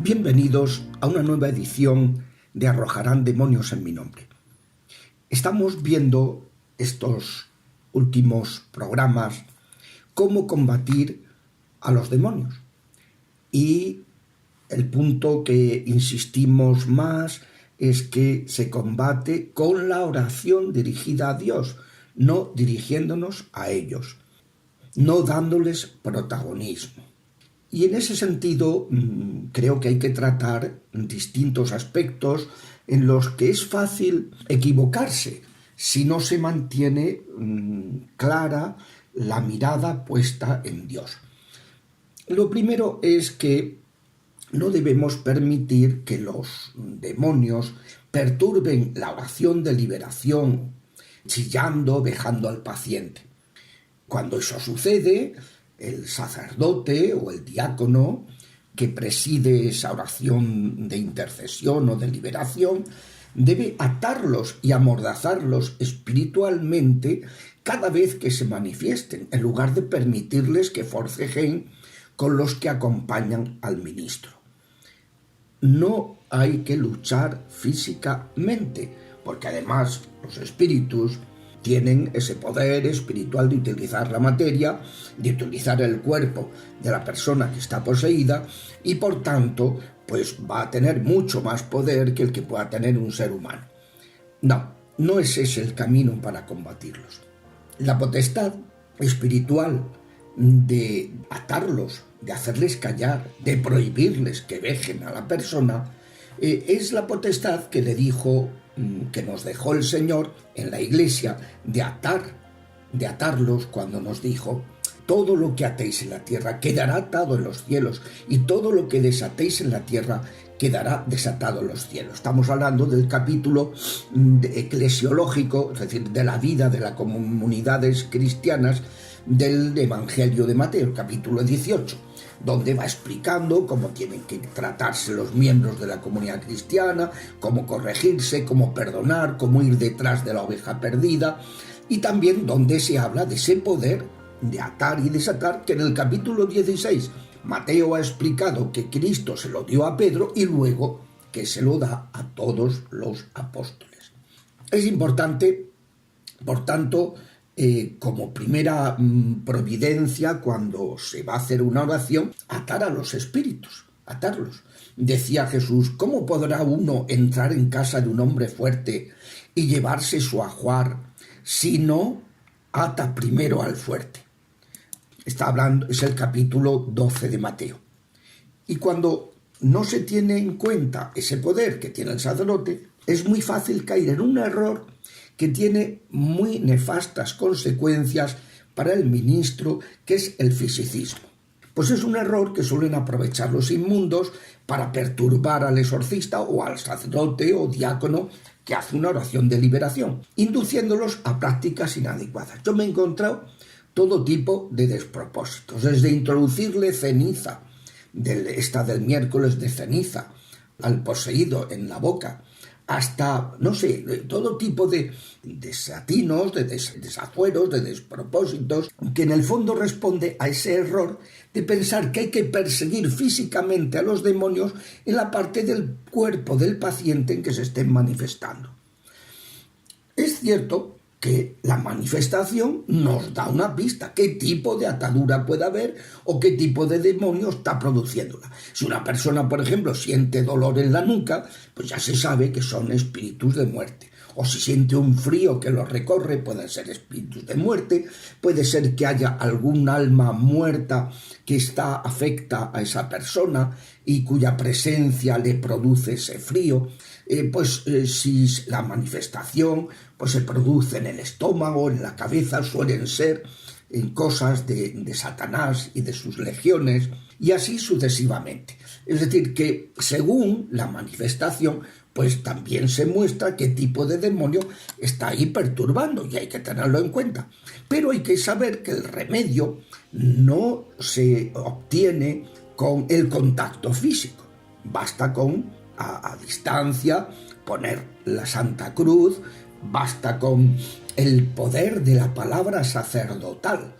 Bienvenidos a una nueva edición de Arrojarán demonios en mi nombre. Estamos viendo estos últimos programas cómo combatir a los demonios. Y el punto que insistimos más es que se combate con la oración dirigida a Dios, no dirigiéndonos a ellos, no dándoles protagonismo. Y en ese sentido creo que hay que tratar distintos aspectos en los que es fácil equivocarse si no se mantiene clara la mirada puesta en Dios. Lo primero es que no debemos permitir que los demonios perturben la oración de liberación, chillando, vejando al paciente. Cuando eso sucede, el sacerdote o el diácono que preside esa oración de intercesión o de liberación debe atarlos y amordazarlos espiritualmente cada vez que se manifiesten, en lugar de permitirles que forcejeen con los que acompañan al ministro. No hay que luchar físicamente, porque además los espíritus tienen ese poder espiritual de utilizar la materia, de utilizar el cuerpo de la persona que está poseída y por tanto pues va a tener mucho más poder que el que pueda tener un ser humano. No es ese el camino para combatirlos. La potestad espiritual de atarlos, de hacerles callar, de prohibirles que vejen a la persona, es la potestad que le dijo, que nos dejó el Señor en la Iglesia, de atarlos cuando nos dijo: todo lo que atéis en la tierra quedará atado en los cielos, y todo lo que desatéis en la tierra quedará desatado en los cielos. Estamos hablando del capítulo eclesiológico, es decir, de la vida de las comunidades cristianas del Evangelio de Mateo, capítulo 18, donde va explicando cómo tienen que tratarse los miembros de la comunidad cristiana, cómo corregirse, cómo perdonar, cómo ir detrás de la oveja perdida, y también donde se habla de ese poder de atar y desatar, que en el capítulo 16 Mateo ha explicado que Cristo se lo dio a Pedro y luego que se lo da a todos los apóstoles. Es importante, por tanto, como primera providencia cuando se va a hacer una oración, atar a los espíritus, atarlos. Decía Jesús: ¿cómo podrá uno entrar en casa de un hombre fuerte y llevarse su ajuar si no ata primero al fuerte? Está hablando, es el capítulo 12 de Mateo. Y cuando no se tiene en cuenta ese poder que tiene el sacerdote, es muy fácil caer en un error que tiene muy nefastas consecuencias para el ministro, que es el fisicismo. Pues es un error que suelen aprovechar los inmundos para perturbar al exorcista o al sacerdote o diácono que hace una oración de liberación, induciéndolos a prácticas inadecuadas. Yo me he encontrado todo tipo de despropósitos, desde introducirle ceniza, del miércoles de ceniza, al poseído en la boca, hasta, todo tipo de desatinos, de desafueros, de despropósitos, que en el fondo responde a ese error de pensar que hay que perseguir físicamente a los demonios en la parte del cuerpo del paciente en que se estén manifestando. Es cierto que la manifestación nos da una pista, qué tipo de atadura puede haber o qué tipo de demonio está produciéndola. Si una persona, por ejemplo, siente dolor en la nuca, pues ya se sabe que son espíritus de muerte. O si siente un frío que lo recorre, pueden ser espíritus de muerte. Puede ser que haya algún alma muerta que afecta a esa persona y cuya presencia le produce ese frío. Si la manifestación se produce en el estómago, en la cabeza, suelen ser cosas de Satanás y de sus legiones, y así sucesivamente. Es decir, que según la manifestación, pues también se muestra qué tipo de demonio está ahí perturbando, y hay que tenerlo en cuenta. Pero hay que saber que el remedio no se obtiene con el contacto físico. Basta con a distancia poner la Santa Cruz, basta con el poder de la palabra sacerdotal,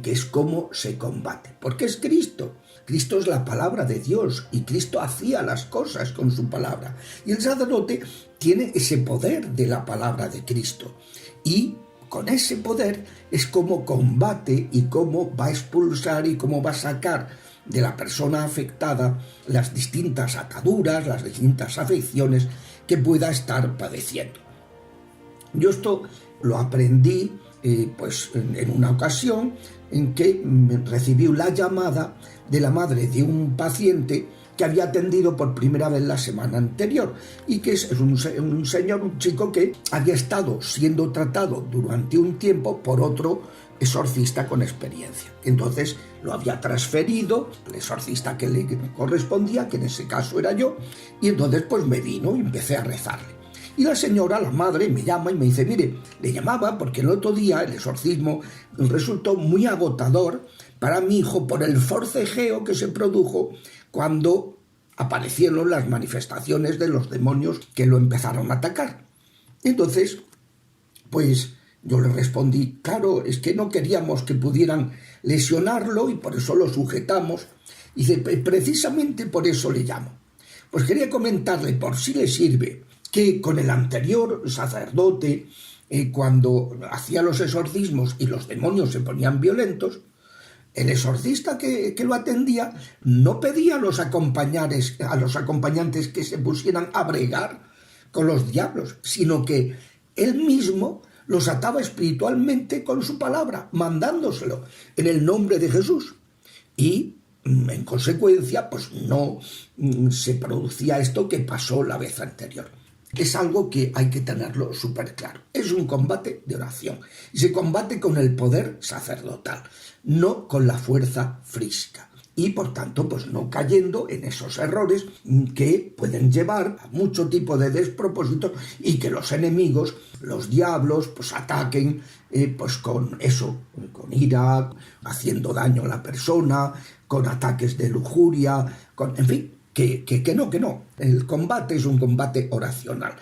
que es como se combate, porque es Cristo Cristo es la palabra de Dios y Cristo hacía las cosas con su palabra. Y el sacerdote tiene ese poder de la palabra de Cristo. Y con ese poder es como combate y cómo va a expulsar y cómo va a sacar de la persona afectada las distintas ataduras, las distintas afecciones que pueda estar padeciendo. Yo esto lo aprendí en una ocasión en que recibí la llamada de la madre de un paciente que había atendido por primera vez la semana anterior y que es un chico que había estado siendo tratado durante un tiempo por otro exorcista con experiencia. Entonces lo había transferido al exorcista que le correspondía, que en ese caso era yo, y entonces pues me vino y empecé a rezarle. Y la señora, la madre, me llama y me dice, mire, le llamaba porque el otro día el exorcismo resultó muy agotador para mi hijo por el forcejeo que se produjo cuando aparecieron las manifestaciones de los demonios que lo empezaron a atacar. Entonces, pues yo le respondí, claro, es que no queríamos que pudieran lesionarlo y por eso lo sujetamos. Y dice, precisamente por eso le llamo. Pues quería comentarle, por si le sirve, que con el anterior sacerdote, cuando hacía los exorcismos y los demonios se ponían violentos, el exorcista que lo atendía no pedía a los acompañantes que se pusieran a bregar con los diablos, sino que él mismo los ataba espiritualmente con su palabra, mandándoselo en el nombre de Jesús. Y en consecuencia, pues no se producía esto que pasó la vez anterior. Es algo que hay que tenerlo súper claro. Es un combate de oración y se combate con el poder sacerdotal, no con la fuerza física. Y por tanto, pues no cayendo en esos errores que pueden llevar a mucho tipo de despropósitos y que los enemigos, los diablos, pues ataquen pues con eso, con ira, haciendo daño a la persona, con ataques de lujuria, en fin. Que no. El combate es un combate oracional,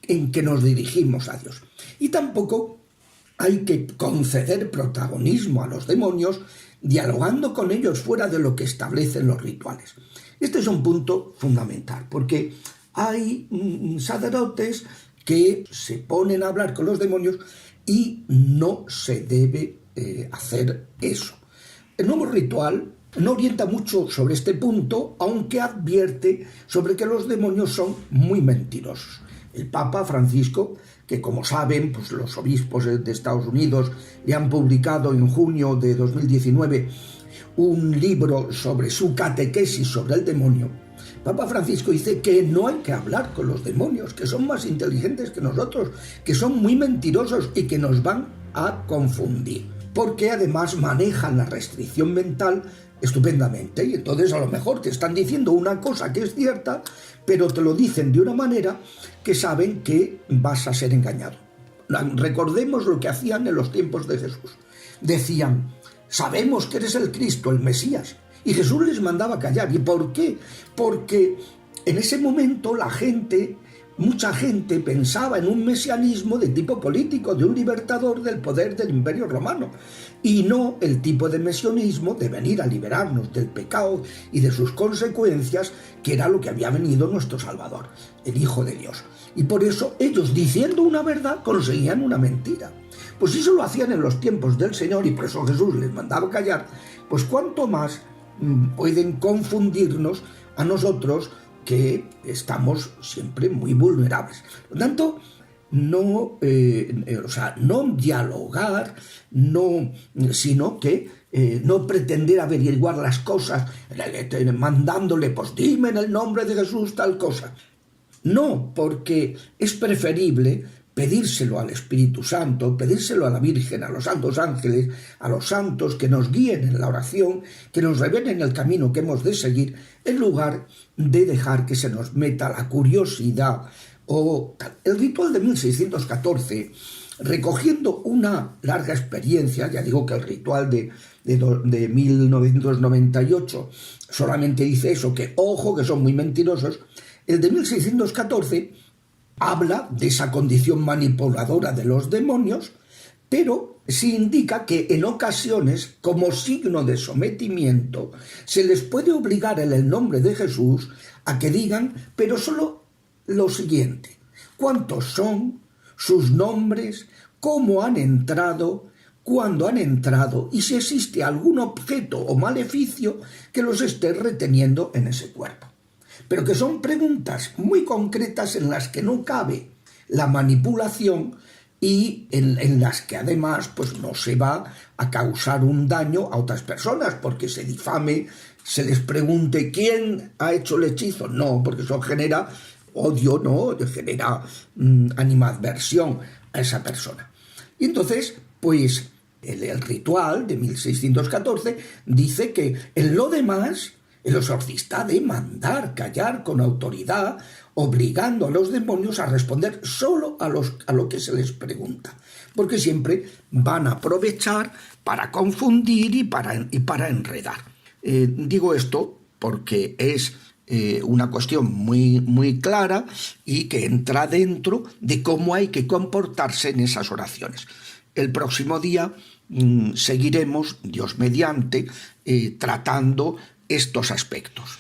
en que nos dirigimos a Dios. Y tampoco hay que conceder protagonismo a los demonios dialogando con ellos fuera de lo que establecen los rituales. Este es un punto fundamental, porque hay sacerdotes que se ponen a hablar con los demonios y no se debe hacer eso. El nuevo ritual no orienta mucho sobre este punto, aunque advierte sobre que los demonios son muy mentirosos. El Papa Francisco, que como saben, pues los obispos de Estados Unidos le han publicado en junio de 2019 un libro sobre su catequesis sobre el demonio, Papa Francisco dice que no hay que hablar con los demonios, que son más inteligentes que nosotros, que son muy mentirosos y que nos van a confundir, porque además manejan la restricción mental estupendamente, y entonces a lo mejor te están diciendo una cosa que es cierta, pero te lo dicen de una manera que saben que vas a ser engañado. Recordemos lo que hacían en los tiempos de Jesús. Decían, sabemos que eres el Cristo, el Mesías, y Jesús les mandaba callar. ¿Y por qué? Porque en ese momento mucha gente pensaba en un mesianismo de tipo político, de un libertador del poder del Imperio Romano, y no el tipo de mesianismo de venir a liberarnos del pecado y de sus consecuencias, que era lo que había venido nuestro Salvador, el Hijo de Dios. Y por eso ellos, diciendo una verdad, conseguían una mentira. Pues eso lo hacían en los tiempos del Señor, y por eso Jesús les mandaba callar. Pues cuánto más pueden confundirnos a nosotros, que estamos siempre muy vulnerables. Por lo tanto, no dialogar, sino que no pretender averiguar las cosas mandándole, pues dime en el nombre de Jesús tal cosa. No, porque es preferible pedírselo al Espíritu Santo, pedírselo a la Virgen, a los santos ángeles, a los santos que nos guíen en la oración, que nos revelen el camino que hemos de seguir, en lugar de dejar que se nos meta la curiosidad o tal. El ritual de 1614, recogiendo una larga experiencia, ya digo que el ritual de 1998 solamente dice eso, que ojo, que son muy mentirosos. El de 1614 habla de esa condición manipuladora de los demonios pero sí indica que en ocasiones, como signo de sometimiento, se les puede obligar en el nombre de Jesús a que digan, pero solo lo siguiente: cuántos son, sus nombres, cómo han entrado, cuándo han entrado y si existe algún objeto o maleficio que los esté reteniendo en ese cuerpo. Pero que son preguntas muy concretas en las que no cabe la manipulación y en las que además pues no se va a causar un daño a otras personas porque se difame, se les pregunte quién ha hecho el hechizo. No, porque eso genera odio, ¿no? Genera animadversión a esa persona. Y entonces, pues el ritual de 1614 dice que en lo demás el exorcista ha de mandar callar con autoridad, obligando a los demonios a responder solo a lo que se les pregunta, porque siempre van a aprovechar para confundir y para enredar. Digo esto porque es una cuestión muy, muy clara y que entra dentro de cómo hay que comportarse en esas oraciones. El próximo día seguiremos, Dios mediante, tratando estos aspectos.